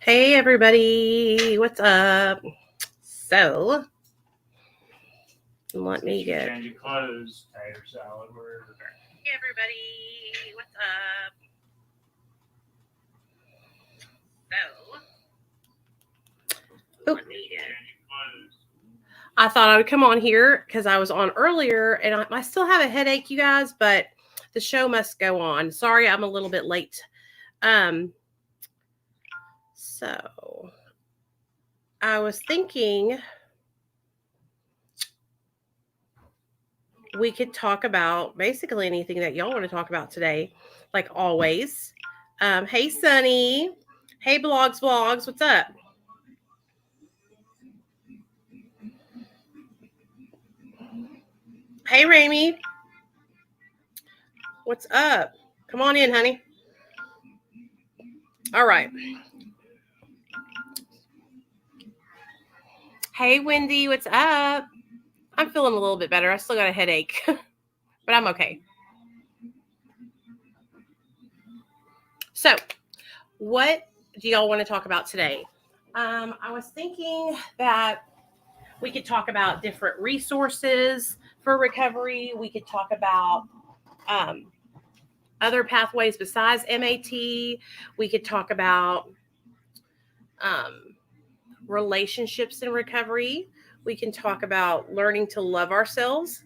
Hey everybody, what's up? So, let me get. Change your clothes, tater salad, wherever. Hey everybody, what's up? So, let me get. I thought I would come on here because I was on earlier and I still have a headache, you guys, but the show must go on. Sorry, I'm a little bit late. So I was thinking we could talk about basically anything that y'all want to talk about today, like always. Hey, Sunny. Hey, Vlogs. What's up? Hey, Ramy. What's up? Come on in, honey. All right. Hey, Wendy. What's up? I'm feeling a little bit better. I still got a headache, but I'm okay. So, what do y'all want to talk about today? I was thinking that we could talk about different resources for recovery. We could talk about other pathways besides MAT. We could talk about relationships in recovery. We can talk about learning to love ourselves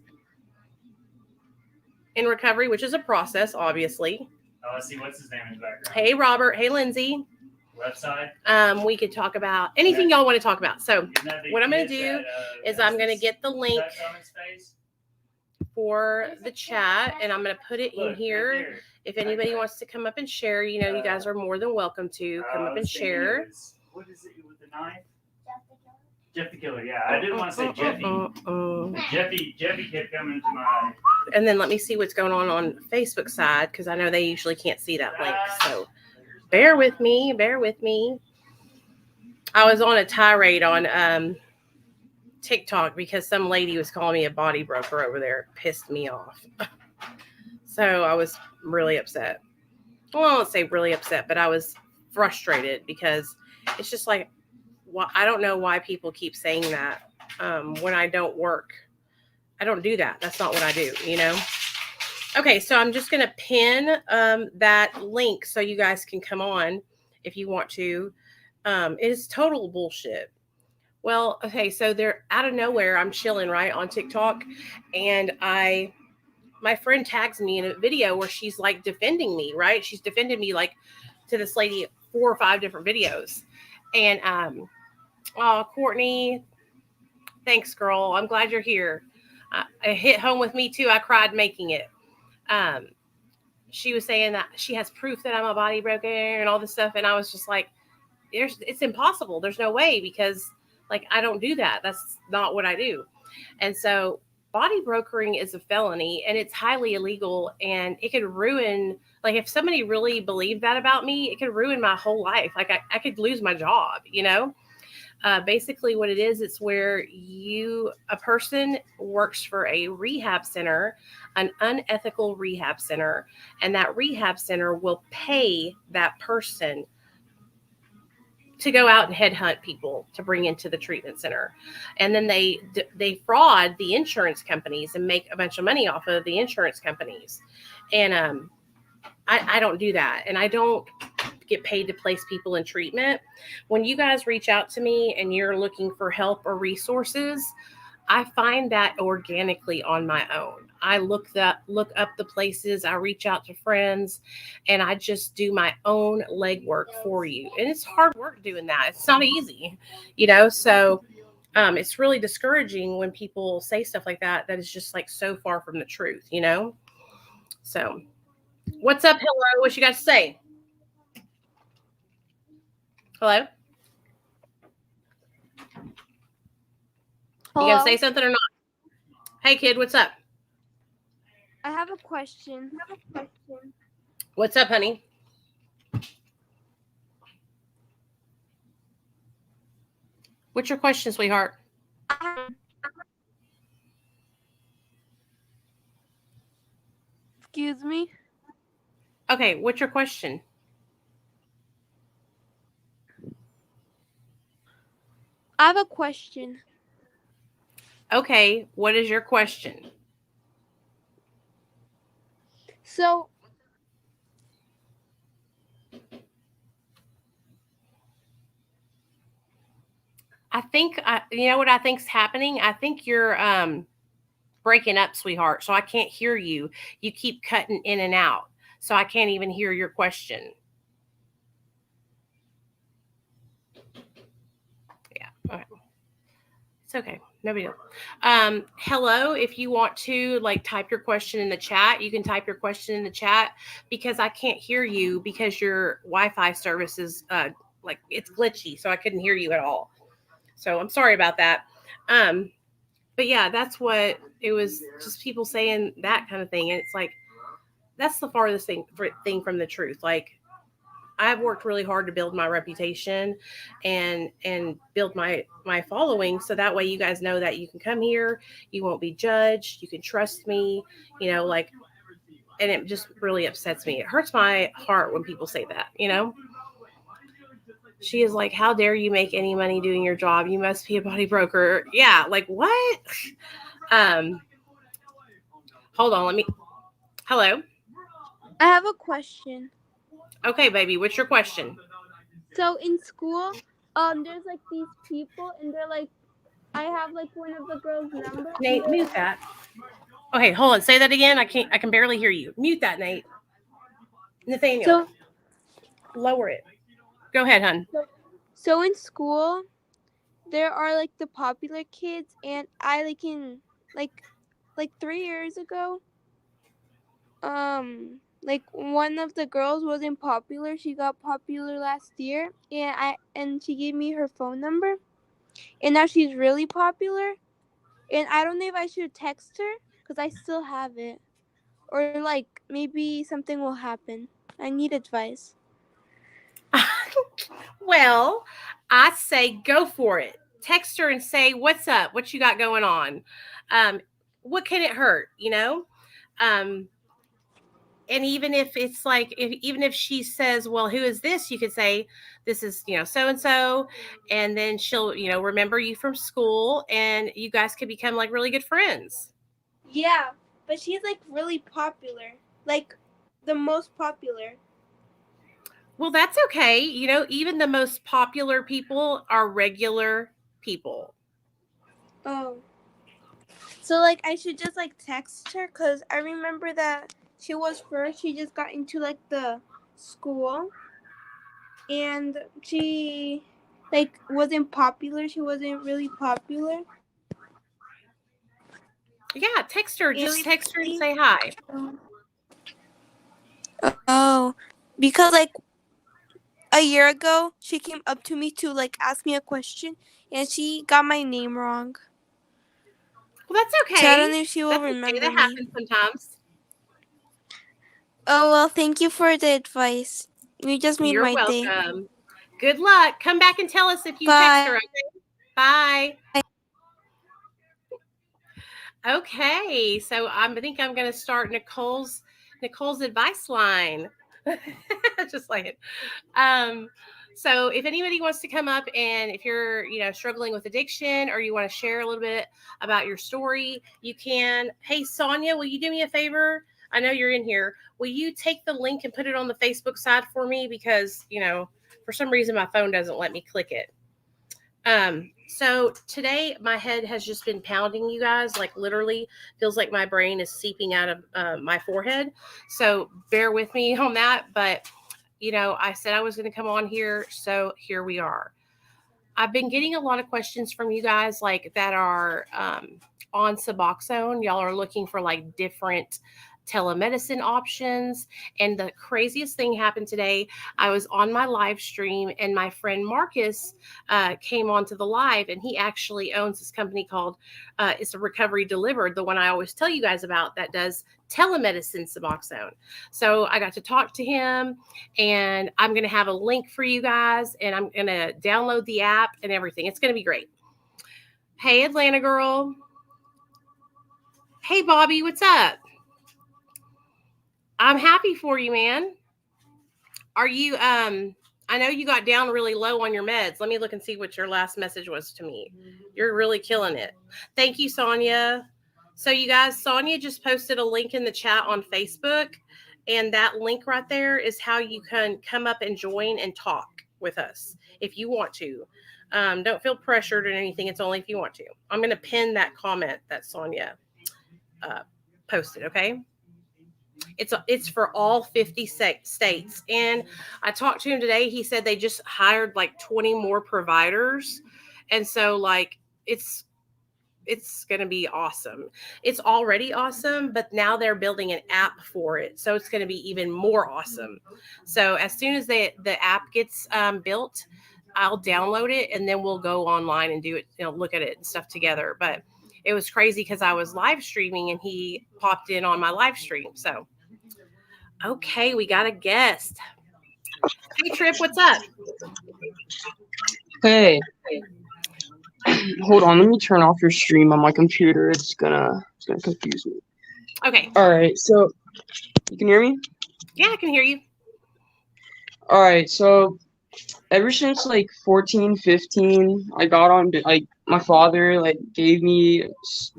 in recovery, which is a process, obviously. Oh, let's see. What's his name in the background? Hey, Robert. Hey, Lindsay. Left side. We could talk about anything y'all want to talk about. So what I'm going to do is I'm going to get the link for the chat and I'm going to put it in here. Right, if anybody wants to come up and share, you know, you guys are more than welcome to come up and share. What is it with the knife? Jeff the Killer. Yeah, I didn't want to say Jeffy. Jeffy kept coming to my. And then let me see what's going on Facebook side because I know they usually can't see that link. So bear with me. I was on a tirade on TikTok because some lady was calling me a body broker over there. It pissed me off. So I was really upset. Well, I won't say really upset, but I was frustrated because it's just like, well, I don't know why people keep saying that when I don't work. I don't do that. That's not what I do, you know? Okay, so I'm just going to pin that link so you guys can come on if you want to. It is total bullshit. Well, okay, so they're out of nowhere. I'm chilling, right, on TikTok. And my friend tags me in a video where she's like defending me, right? She's defended me like to this lady 4 or 5 different videos. And, Courtney, thanks, girl. I'm glad you're here. It hit home with me too. I cried making it. She was saying that she has proof that I'm a body broker and all this stuff. And I was just like, it's impossible. There's no way because like, I don't do that. That's not what I do. And so body brokering is a felony and it's highly illegal and it could ruin, like if somebody really believed that about me, it could ruin my whole life. Like I could lose my job, you know? Basically what it is, it's where a person works for a rehab center, an unethical rehab center, and that rehab center will pay that person to go out and headhunt people to bring into the treatment center. And then they fraud the insurance companies and make a bunch of money off of the insurance companies. And I don't do that. And I don't get paid to place people in treatment. When you guys reach out to me and you're looking for help or resources, I find that organically on my own. I look up the places, I reach out to friends, and I just do my own legwork for you. And it's hard work doing that. It's not easy, you know? So it's really discouraging when people say stuff like that is just like so far from the truth, you know? So what's up? Hello. What you got to say? Hello? You gonna say something or not? Hey, kid, what's up? I have a question. What's up, honey? What's your question, sweetheart? Excuse me? Okay, what's your question? I have a question. Okay, what is your question? So, I think you know what I think's happening. I think you're breaking up, sweetheart. So I can't hear you. You keep cutting in and out, so I can't even hear your question. Yeah. Okay. It's okay. No big deal. Hello. If you want to like type your question in the chat, you can type your question in the chat because I can't hear you because your Wi-Fi service is like it's glitchy, so I couldn't hear you at all. So I'm sorry about that. Um, but yeah, that's what it was. Just people saying that kind of thing, and it's like that's the farthest thing from the truth. Like I've worked really hard to build my reputation and build my following so that way you guys know that you can come here, you won't be judged, you can trust me, like and it just really upsets me. It hurts my heart when people say that. She is like, "How dare you make any money doing your job? You must be a body broker." Yeah, like what? Um hold on, let me hello. I have a question. Okay, baby, what's your question? So in school, there's like these people, and they're like, I have like one of the girls' number, and Nate, they're mute that. Okay, hold on. Say that again. I can barely hear you. Mute that, Nate. Nathaniel, so lower it. Go ahead, hun. so in school, there are like the popular kids, and I like 3 years ago, like one of the girls wasn't popular. She got popular last year, and she gave me her phone number, and now she's really popular. And I don't know if I should text her because I still have it, or like maybe something will happen. I need advice. Well, I say go for it. Text her and say, "What's up? What you got going on? What can it hurt? Um, and even if it's like, even if she says, "Well, who is this?" You could say, "This is so and so," and then she'll remember you from school, and you guys could become like really good friends. Yeah, but she's like really popular, like the most popular. Well, that's okay. Even the most popular people are regular people. Oh. So like I should just like text her because I remember that she was first. She just got into like the school, and she like wasn't popular. She wasn't really popular. Yeah, text her. And Just text her and say hi. oh, because like a year ago, she came up to me to like ask me a question, and she got my name wrong. Well, that's So I okay. don't know if she will That's okay. remember That me. happens sometimes. Oh well, thank you for the advice. You just made You're my day. welcome. Good luck. Come back and tell us if you text Bye. her. Okay? Bye. Okay, so I think I'm going to start Nicole's advice line. Just like it. Um, so if anybody wants to come up and if you're struggling with addiction or you want to share a little bit about your story, you can. Hey Sonia, will you do me a favor? I know you're in here. Will you take the link and put it on the Facebook side for me because for some reason my phone doesn't let me click it. So today my head has just been pounding, you guys, like literally feels like my brain is seeping out of my forehead. So bear with me on that. But, I said I was going to come on here. So here we are. I've been getting a lot of questions from you guys like that are on Suboxone. Y'all are looking for like different telemedicine options. And the craziest thing happened today. I was on my live stream and my friend Marcus came onto the live and he actually owns this company called it's a Recovery Delivered, the one I always tell you guys about that does telemedicine Suboxone. So I got to talk to him and I'm going to have a link for you guys and I'm going to download the app and everything. It's going to be great. Hey, Atlanta girl. Hey, Bobby, what's up? I'm happy for you, man. Are you I know you got down really low on your meds. Let me look and see what your last message was to me. You're really killing it. Thank you, Sonia. So, you guys, Sonia just posted a link in the chat on Facebook. And that link right there is how you can come up and join and talk with us if you want to. Don't feel pressured or anything. It's only if you want to. I'm going to pin that comment that Sonia posted, okay? It's for all 50 states. And I talked to him today. He said they just hired like 20 more providers. And so like it's going to be awesome. It's already awesome, but now they're building an app for it. So it's going to be even more awesome. So as soon as the app gets built, I'll download it and then we'll go online and do it, look at it and stuff together. But it was crazy because I was live streaming and he popped in on my live stream. So, okay, we got a guest. Hey, Trip, what's up? Hey. Hold on, let me turn off your stream on my computer. It's gonna confuse me. Okay. All right, so you can hear me? Yeah, I can hear you. All right, so ever since like 14, 15, I got on, like, my father like gave me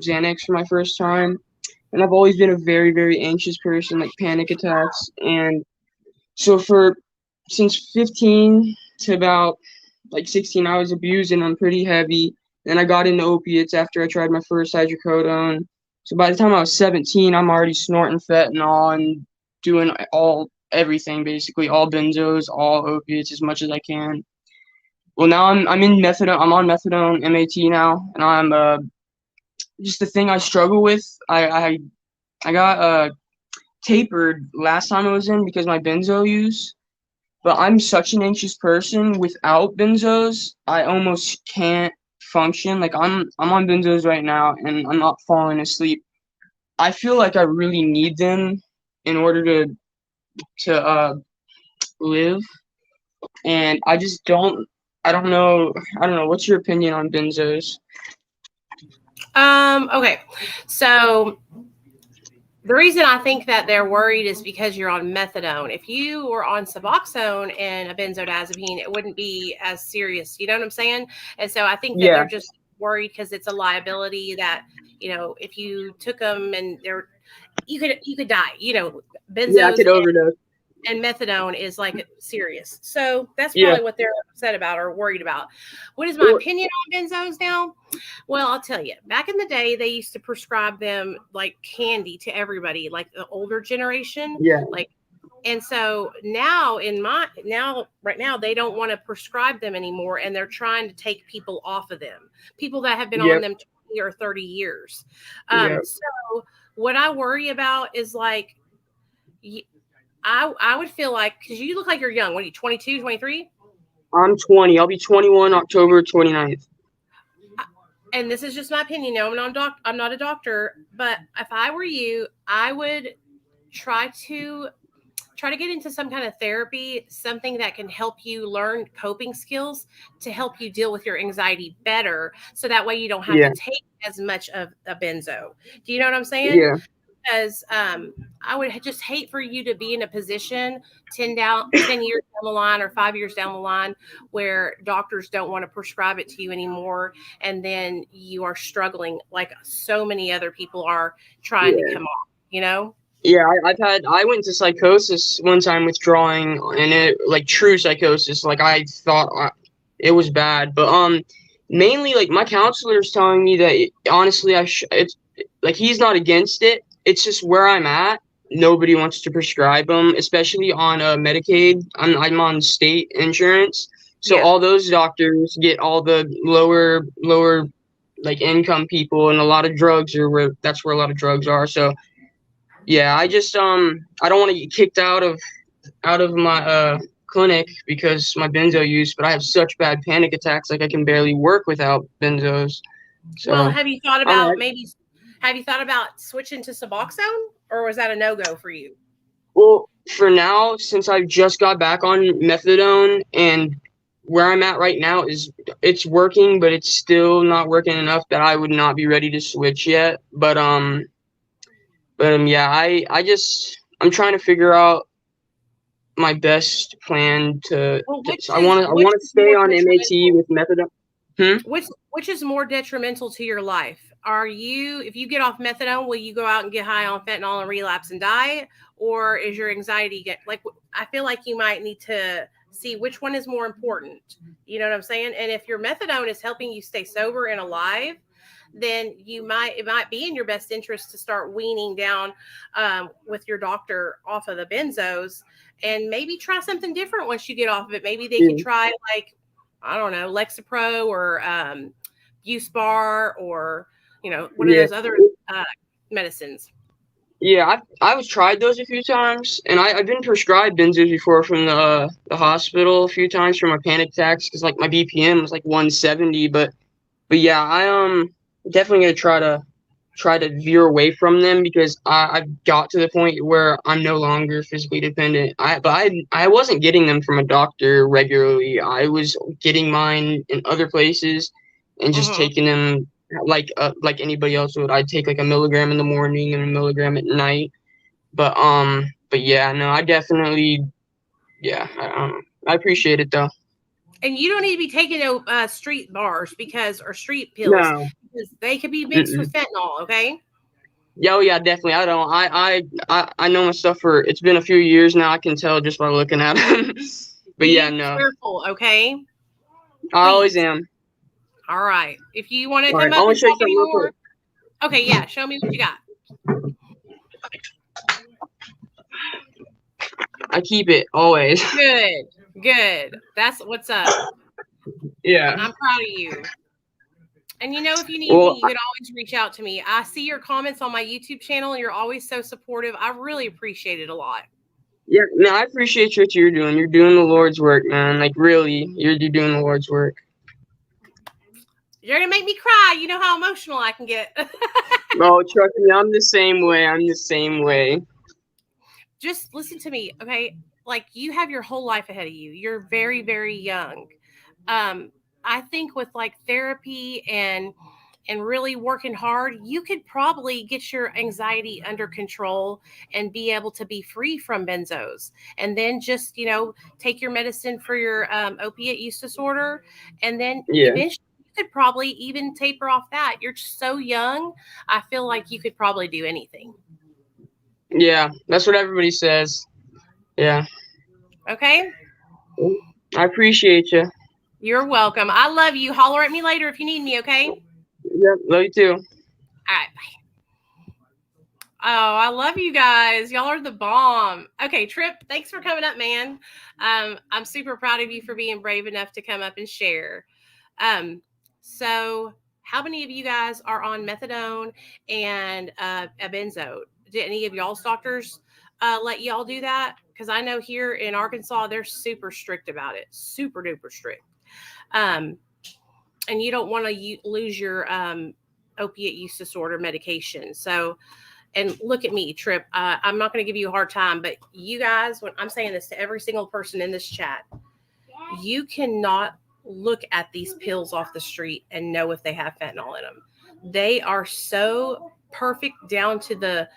Xanax for my first time, and I've always been a very, very anxious person, like panic attacks, and so since 15 to about like 16, I was abusing them pretty heavy. Then I got into opiates after I tried my first hydrocodone. So by the time I was 17, I'm already snorting fentanyl and doing everything, basically all benzos, all opiates as much as I can. Well, now I'm in methadone. I'm on methadone MAT now, and I'm just the thing I struggle with. I got tapered last time I was in because my benzo use. But I'm such an anxious person. Without benzos, I almost can't function. Like I'm on benzos right now and I'm not falling asleep. I feel like I really need them in order to live. And I just don't I don't know. What's your opinion on benzos? Okay. So the reason I think that they're worried is because you're on methadone. If you were on Suboxone and a benzodiazepine, it wouldn't be as serious. You know what I'm saying? And so I think that they're just worried because it's a liability that, if you took them and you could die. Benzos I could overdose. and methadone is like serious. So that's probably what they're upset about or worried about. What is my opinion on benzos now? Well, I'll tell you, back in the day, they used to prescribe them like candy to everybody, like the older generation. Yeah. And so now right now, they don't want to prescribe them anymore. And they're trying to take people off of them, people that have been on them 20 or 30 years. So what I worry about is like, I would feel like, because you look like you're young. What are you, 22, 23? I'm 20. I'll be 21 October 29th. And this is just my opinion. No, I'm not a doctor, but if I were you, I would try to get into some kind of therapy, something that can help you learn coping skills to help you deal with your anxiety better. So that way you don't have to take as much of a benzo. Do you know what I'm saying? Yeah. Because I would just hate for you to be in a position 10 years down the line or 5 years down the line where doctors don't want to prescribe it to you anymore. And then you are struggling like so many other people are trying to come off, Yeah, I went to psychosis one time withdrawing, and it like true psychosis. Like I thought it was bad, but mainly like my counselor's telling me that honestly it's like he's not against it. It's just where I'm at. Nobody wants to prescribe them, especially on Medicaid. I'm on state insurance, so all those doctors get all the lower like income people, and a lot of drugs that's where a lot of drugs are. So. Yeah, I just I don't want to get kicked out of my clinic because my benzo use, but I have such bad panic attacks, like I can barely work without benzos. So, well, have you thought about switching to Suboxone, or was that a no-go for you? Well, for now, since I've just got back on methadone and where I'm at right now it's working, but it's still not working enough that I would not be ready to switch yet. But yeah, I'm trying to figure out my best plan to. Well, I want to stay on MAT with methadone. Which is more detrimental to your life? If you get off methadone, will you go out and get high on fentanyl and relapse and die? Or is your anxiety I feel like you might need to see which one is more important. You know what I'm saying? And if your methadone is helping you stay sober and alive, then it might be in your best interest to start weaning down with your doctor off of the benzos, and maybe try something different once you get off of it. Maybe they could try I don't know, Lexapro or Buspar or one of those other medicines. Yeah, I've tried those a few times, and I've been prescribed benzos before from the hospital a few times for my panic attacks because like my BPM was like 170. But yeah, I definitely gonna try to veer away from them because I've got to the point where I'm no longer physically dependent. I wasn't getting them from a doctor regularly. I was getting mine in other places and just taking them like anybody else would. I'd take like a milligram in the morning and a milligram at night. But yeah, no, I definitely I appreciate it though. And you don't need to be taking street bars or street pills because they could be mixed with fentanyl. Okay. Yeah, oh yeah, definitely. I don't. I know my stuff for. It's been a few years now. I can tell just by looking at them. But yeah, no. Be careful, okay? I always am. All right. If you want to come up and talk anymore, okay, yeah. Show me what you got. I keep it always. Good. That's what's up. Yeah. I'm proud of you. And if you need me, you can always reach out to me. I see your comments on my YouTube channel, and you're always so supportive. I really appreciate it a lot. Yeah, no, I appreciate what you're doing. You're doing the Lord's work, man. Like, really, you're doing the Lord's work. You're going to make me cry. You know how emotional I can get. Oh, trust me, I'm the same way. Just listen to me, okay? Like, you have your whole life ahead of you. You're very, very young. I think with therapy and really working hard, you could probably get your anxiety under control and be able to be free from benzos. And then just, take your medicine for your opiate use disorder. And then eventually you could probably even taper off that. You're so young. I feel like you could probably do anything. Yeah, that's what everybody says. Yeah. Okay. I appreciate you. You're welcome. I love you. Holler at me later if you need me, okay? Yep, love you too. All right, bye. Oh, I love you guys. Y'all are the bomb. Okay, Trip, thanks for coming up, man. I'm super proud of you for being brave enough to come up and share. So how many of you guys are on methadone and a benzo? Did any of y'all's doctors let y'all do that? Because I know here in Arkansas, they're super strict about it. Super duper strict. And you don't want to lose your opiate use disorder medication. So, and look at me, Trip. I'm not going to give you a hard time, but you guys, when I'm saying this to every single person in this chat, you cannot look at these pills off the street and know if they have fentanyl in them. They are so perfect down to the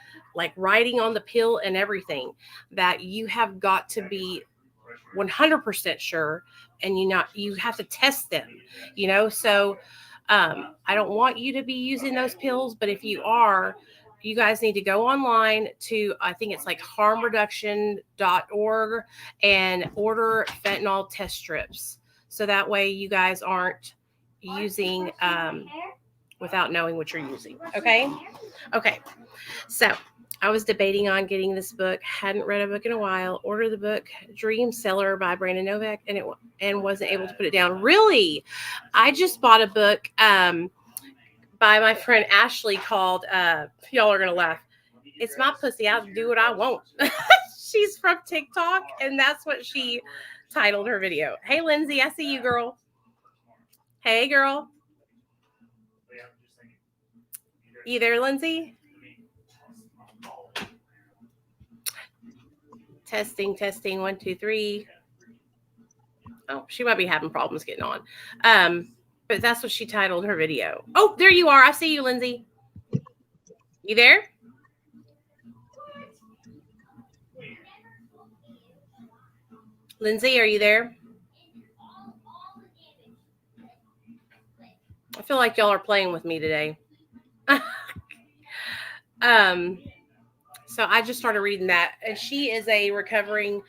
writing on the pill and everything that you have got to be 100% sure, and you have to test them, so I don't want you to be using those pills, but if you are, you guys need to go online to, I think it's harmreduction.org, and order fentanyl test strips, so that way you guys aren't using without knowing what you're using. Okay, so I was debating on getting this book. Hadn't read a book in a while. Ordered the book Dream Seller by Brandon Novak, and wasn't able to put it down. Really, I just bought a book by my friend Ashley called. Y'all are gonna laugh. It's My Pussy. I do what I want. She's from TikTok, and that's what she titled her video. Hey, Lindsay, I see you, girl. Hey, girl. You there, Lindsay? Testing, 1, 2, 3. Oh, she might be having problems getting on. But that's what she titled her video. Oh, there you are. I see you, Lindsay. You there? Lindsay, are you there? I feel like y'all are playing with me today. um, so I just started reading that, and she is a recovering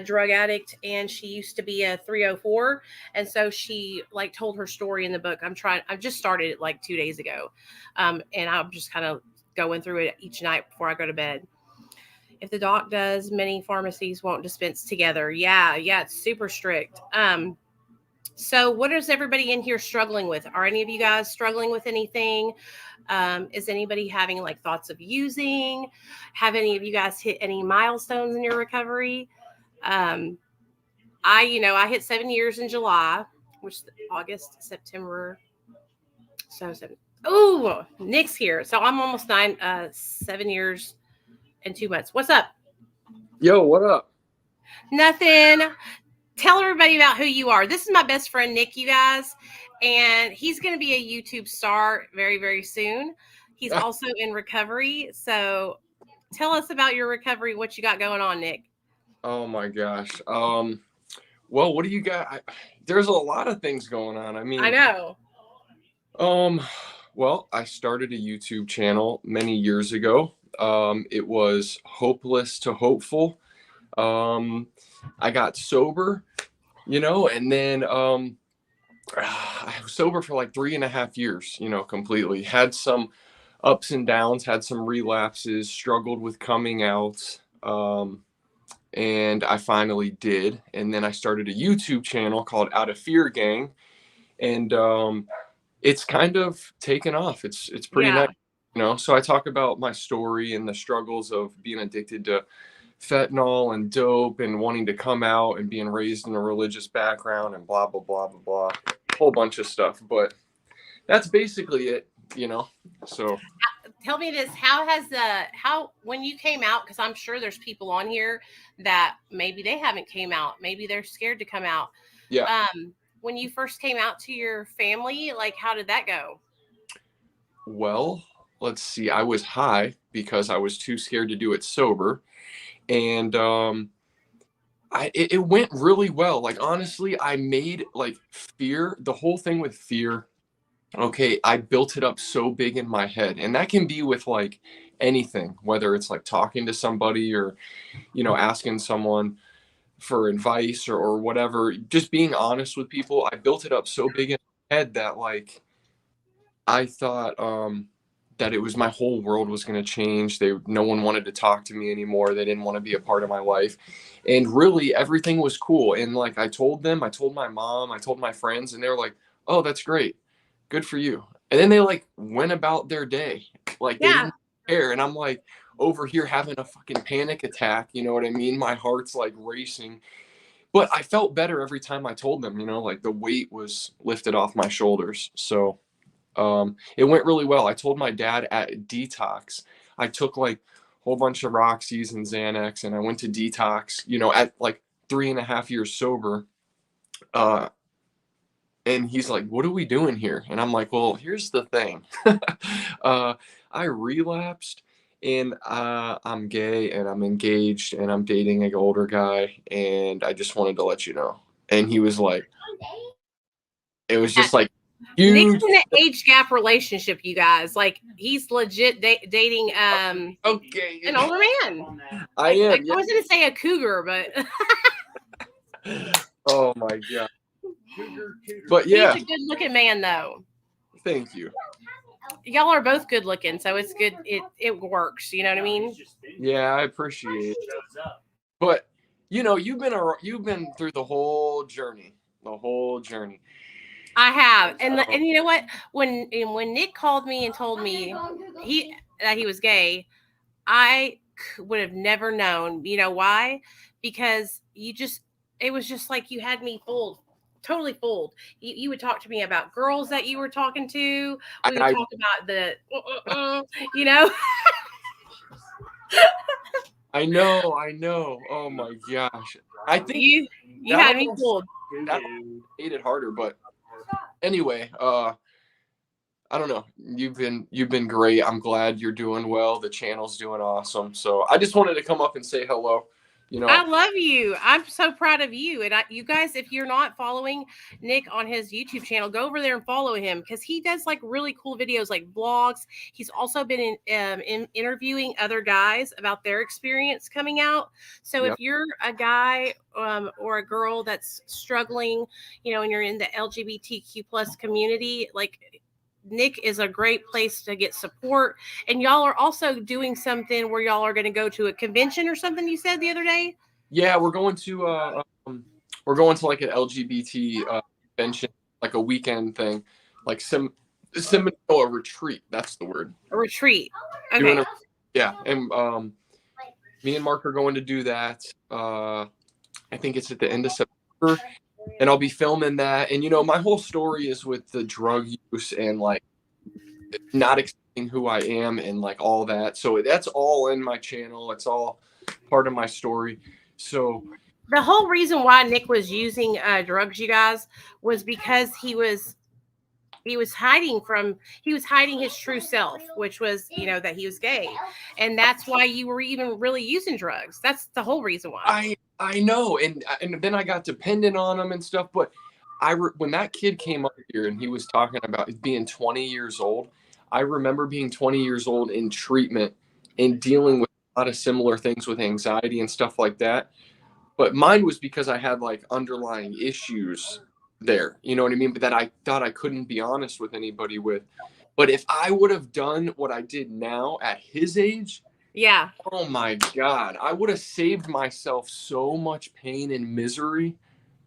drug addict, and she used to be a 304, and so she like told her story in the book. I just started it like 2 days ago, and I'm just kind of going through it each night before I go to bed. If the doc does, many pharmacies won't dispense together. Yeah, it's super strict. So what is everybody in here struggling with? Are any of you guys struggling with anything? Is anybody having like thoughts of using? Have any of you guys hit any milestones in your recovery? I hit 7 years in July, which is August, September. Oh, Nick's here. So I'm almost 7 years and 2 months. What's up? Yo, what up? Nothing. Tell everybody about who you are. This is my best friend, Nick, you guys, and he's going to be a YouTube star very, very soon. He's also in recovery. So tell us about your recovery, what you got going on, Nick. Oh my gosh. Well, what do you got? There's a lot of things going on. I know. Well, I started a YouTube channel many years ago. It was Hopeless to Hopeful. I got sober, and then I was sober for like 3.5 years, completely. Had some ups and downs, had some relapses, struggled with coming out. And I finally did. And then I started a YouTube channel called Out of Fear Gang. And it's kind of taken off. It's pretty nice, So I talk about my story and the struggles of being addicted to fentanyl and dope and wanting to come out and being raised in a religious background and blah, blah, blah, blah, blah. A whole bunch of stuff. But that's basically it, So tell me this: how when you came out? Because I'm sure there's people on here that maybe they haven't came out, maybe they're scared to come out. Yeah. When you first came out to your family, like how did that go? Well, let's see. I was high because I was too scared to do it sober, and it went really well. Like honestly, I made like fear. The whole thing with fear. Okay, I built it up so big in my head, and that can be with like anything, whether it's like talking to somebody or, asking someone for advice or whatever, just being honest with people. I built it up so big in my head that like, I thought, that it was my whole world was going to change. No one wanted to talk to me anymore. They didn't want to be a part of my life. And really everything was cool. And like, I told my mom, I told my friends, and they were like, oh, that's great. Good for you. And then they like went about their day. Like they didn't care. And I'm like over here having a fucking panic attack. You know what I mean? My heart's like racing, but I felt better every time I told them, like the weight was lifted off my shoulders. So, it went really well. I told my dad at detox, I took like a whole bunch of Roxy's and Xanax, and I went to detox, at like 3.5 years sober. And he's like, what are we doing here? And I'm like, well, here's the thing. I relapsed, and I'm gay, and I'm engaged, and I'm dating an older guy, and I just wanted to let you know. And he was like, it was just like huge. Nick's in an age gap relationship, you guys. Like he's legit dating okay, an older man. I am. I was gonna say a cougar, but oh my god. But yeah, he's a good looking man though. Thank you. Y'all are both good looking, so it's good. It works. You know what I mean? Yeah, I appreciate it. But you've been through the whole journey. I have, and you know what? When Nick called me and told me that he was gay, I would have never known. You know why? Because it was just like you had me fooled. Totally fooled. You would talk to me about girls that you were talking to. We would talk about the, I know. Oh my gosh. I think you had me fooled. That made it harder, but anyway, I don't know. You've been great. I'm glad you're doing well. The channel's doing awesome. So I just wanted to come up and say hello. You know, I love you. I'm so proud of you. And you guys, if you're not following Nick on his YouTube channel, go over there and follow him because he does like really cool videos, like vlogs. He's also been in interviewing other guys about their experience coming out. So Yep. if you're a guy or a girl that's struggling, and you're in the LGBTQ plus community, like Nick is a great place to get support. And y'all are also doing something where y'all are going to go to a convention or something you said the other day. Yeah, we're going to like an LGBT convention, like a weekend thing, like a retreat. That's the word. A retreat. Doing Okay. yeah, and me and Mark are going to do that. I think it's at the end of September. And I'll be filming that. And, my whole story is with the drug use and like not accepting who I am and like all that. So that's all in my channel. It's all part of my story. So The whole reason why Nick was using drugs, you guys, was because he was hiding his true self, which was, that he was gay. And that's why you were even really using drugs. That's the whole reason why. I know. And then I got dependent on him and stuff. But when that kid came up here and he was talking about being 20 years old, I remember being 20 years old in treatment and dealing with a lot of similar things with anxiety and stuff like that. But mine was because I had like underlying issues there, you know what I mean? But that I thought I couldn't be honest with anybody with. But if I would have done what I did now at his age, yeah. Oh my God, I would have saved myself so much pain and misery.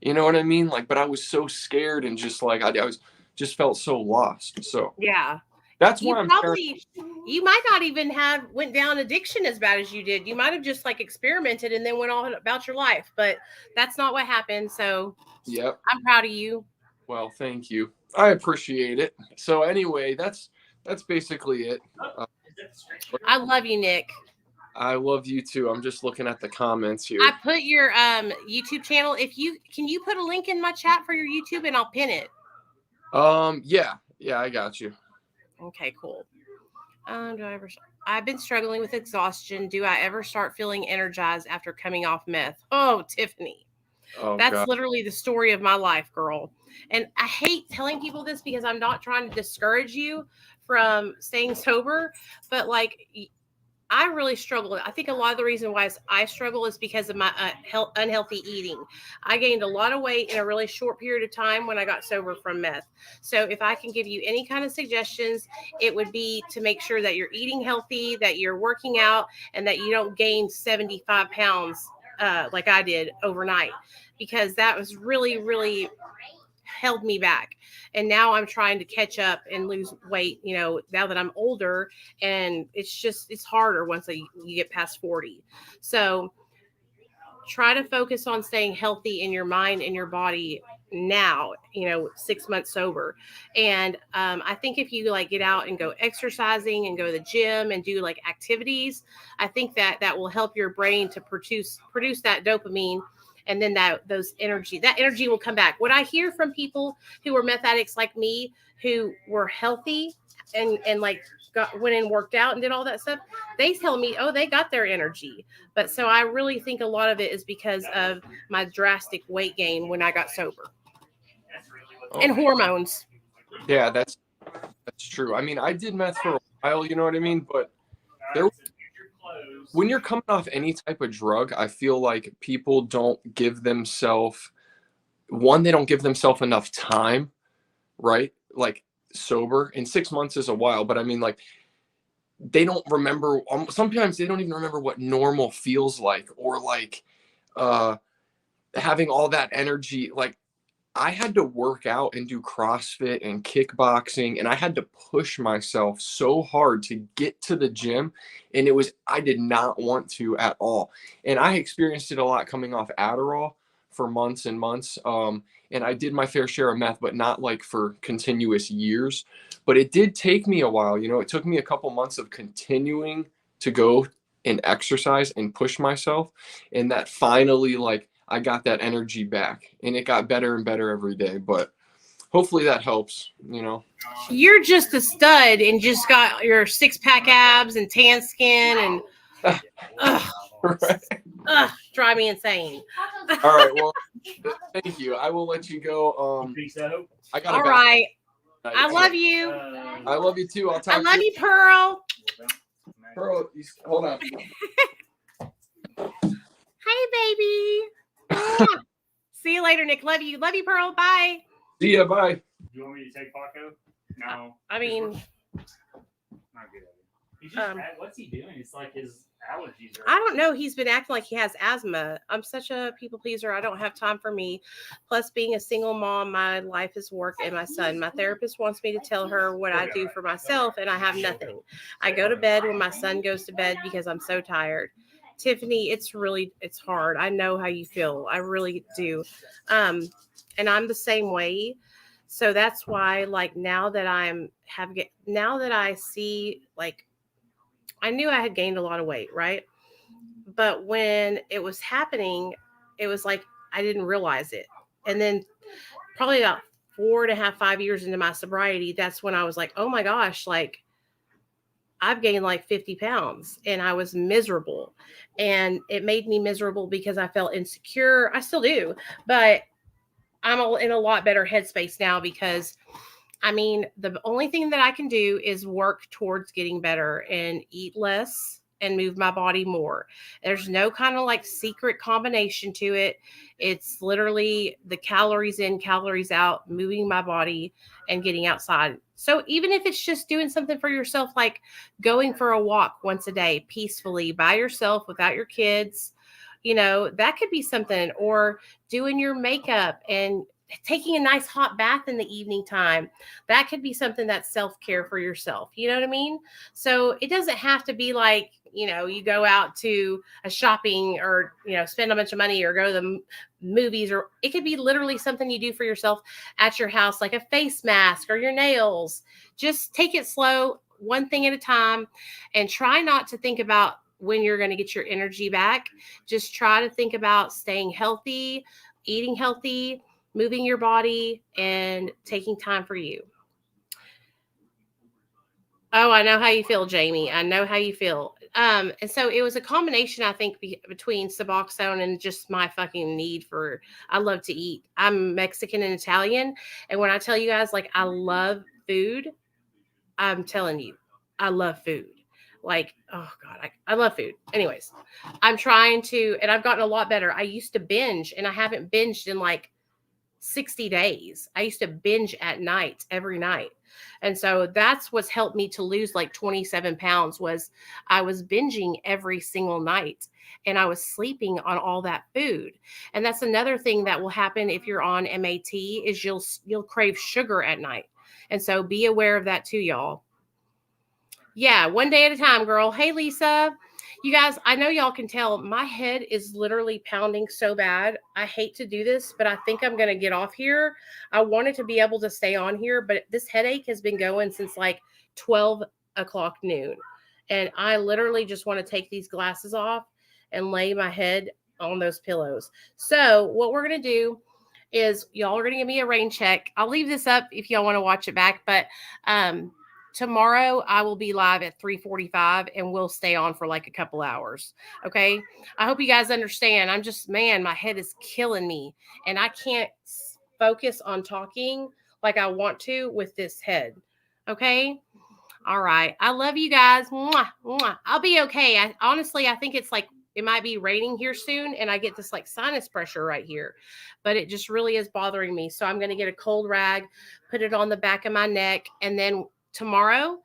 You know what I mean? Like, but I was so scared and just like I was just felt so lost. So yeah. That's why You might not even have went down addiction as bad as you did. You might have just like experimented and then went on about your life, but that's not what happened. So yep. I'm proud of you. Well, thank you. I appreciate it. So anyway, that's basically it. I love you, Nick. I love you too. I'm just looking at the comments here. I put your YouTube channel. Can you put a link in my chat for your YouTube and I'll pin it? Yeah, I got you. Okay, cool. I've been struggling with exhaustion. Do I ever start feeling energized after coming off meth? Oh, Tiffany. Oh, that's God. Literally the story of my life, girl. And I hate telling people this because I'm not trying to discourage you from staying sober, but like I really struggle. I think a lot of the reason why I struggle is because of my unhealthy eating. I gained a lot of weight in a really short period of time when I got sober from meth. So if I can give you any kind of suggestions, it would be to make sure that you're eating healthy, that you're working out, and that you don't gain 75 pounds like I did overnight, because that was really, really held me back. And now I'm trying to catch up and lose weight, now that I'm older, and it's harder once you get past 40. So try to focus on staying healthy in your mind and your body now, 6 months sober. And I think if you like get out and go exercising and go to the gym and do like activities, I think that will help your brain to produce that dopamine. And then that energy will come back. What I hear from people who are meth addicts like me, who were healthy and like went and worked out and did all that stuff, they tell me, oh, they got their energy. But so I really think a lot of it is because of my drastic weight gain when I got sober. And hormones. Yeah, that's true. I mean, I did meth for a while, you know what I mean? But when you're coming off any type of drug, I feel like people don't give themselves they don't give themselves enough time, right? Like sober, and 6 months is a while, but I mean, like, they don't remember. Sometimes they don't even remember what normal feels like, or like having all that energy. Like, I had to work out and do CrossFit and kickboxing, and I had to push myself so hard to get to the gym. And I did not want to at all. And I experienced it a lot coming off Adderall for months and months. And I did my fair share of meth, but not like for continuous years. But it did take me a while. It took me a couple months of continuing to go and exercise and push myself. And that finally, like, I got that energy back, and it got better and better every day. But hopefully that helps, You're just a stud and just got your 6-pack abs and tan skin and right. Ugh, drive me insane. All right. Well, thank you. I will let you go. You think so? I got All right. a I love you. I love you too. I'll talk I to love you, Pearl. Pearl, hold on. Hey, baby. See you later, Nick. Love you. Love you, Pearl. Bye. See ya. Bye. Do you want me to take Paco? No. I mean, Not good at it. He's just, what's he doing? It's like his allergies are. I don't know. He's been acting like he has asthma. I'm such a people pleaser. I don't have time for me. Plus, being a single mom, my life is work and my son. My therapist wants me to tell her what I do for myself, and I have nothing. I go to bed when my son goes to bed because I'm so tired. Tiffany, it's hard. I know how you feel. I really do. And I'm the same way. So that's why, like, now that I see, like, I knew I had gained a lot of weight, right? But when it was happening, it was like I didn't realize it. And then probably about 4.5, 5 years into my sobriety, that's when I was like, oh my gosh, like I've gained like 50 pounds and I was miserable. And it made me miserable because I felt insecure. I still do, but I'm in a lot better headspace now because I mean, the only thing that I can do is work towards getting better and eat less and move my body more. There's no kind of like secret combination to it. It's literally the calories in, calories out, moving my body and getting outside. So even if it's just doing something for yourself, like going for a walk once a day peacefully by yourself without your kids, that could be something, or doing your makeup and taking a nice hot bath in the evening time. That could be something that's self-care for yourself. You know what I mean? So it doesn't have to be like, you go out to a shopping or, spend a bunch of money or go to the movies, or it could be literally something you do for yourself at your house, like a face mask or your nails. Just take it slow, one thing at a time, and try not to think about when you're going to get your energy back. Just try to think about staying healthy, eating healthy, moving your body, and taking time for you. Oh, I know how you feel, Jamie. I know how you feel. And so it was a combination, I think, between Suboxone and just my fucking need for, I love to eat. I'm Mexican and Italian. And when I tell you guys, like, I love food, I'm telling you, I love food. Like, oh God, I love food. Anyways, I'm trying to, and I've gotten a lot better. I used to binge, and I haven't binged in like 60 days. I used to binge at night, every night. And so that's what's helped me to lose like 27 pounds was I was binging every single night and I was sleeping on all that food. And that's another thing that will happen if you're on MAT is you'll crave sugar at night. And so be aware of that too, y'all. Yeah, one day at a time, girl. Hey, Lisa. You guys, I know y'all can tell my head is literally pounding so bad. I hate to do this, but I think I'm going to get off here. I wanted to be able to stay on here, but this headache has been going since like 12 o'clock noon. And I literally just want to take these glasses off and lay my head on those pillows. So what we're going to do is y'all are going to give me a rain check. I'll leave this up if y'all want to watch it back, but tomorrow I will be live at 3:45 and we'll stay on for like a couple hours. Okay. I hope you guys understand. I'm just, man, my head is killing me and I can't focus on talking like I want to with this head. Okay. All right. I love you guys. Mwah, mwah. I'll be okay. I think it's like, it might be raining here soon and I get this like sinus pressure right here, but it just really is bothering me. So I'm going to get a cold rag, put it on the back of my neck. And then tomorrow,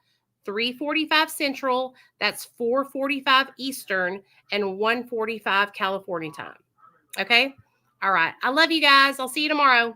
3:45 Central, that's 4:45 Eastern and 1:45 California time. Okay. All right. I love you guys. I'll see you tomorrow.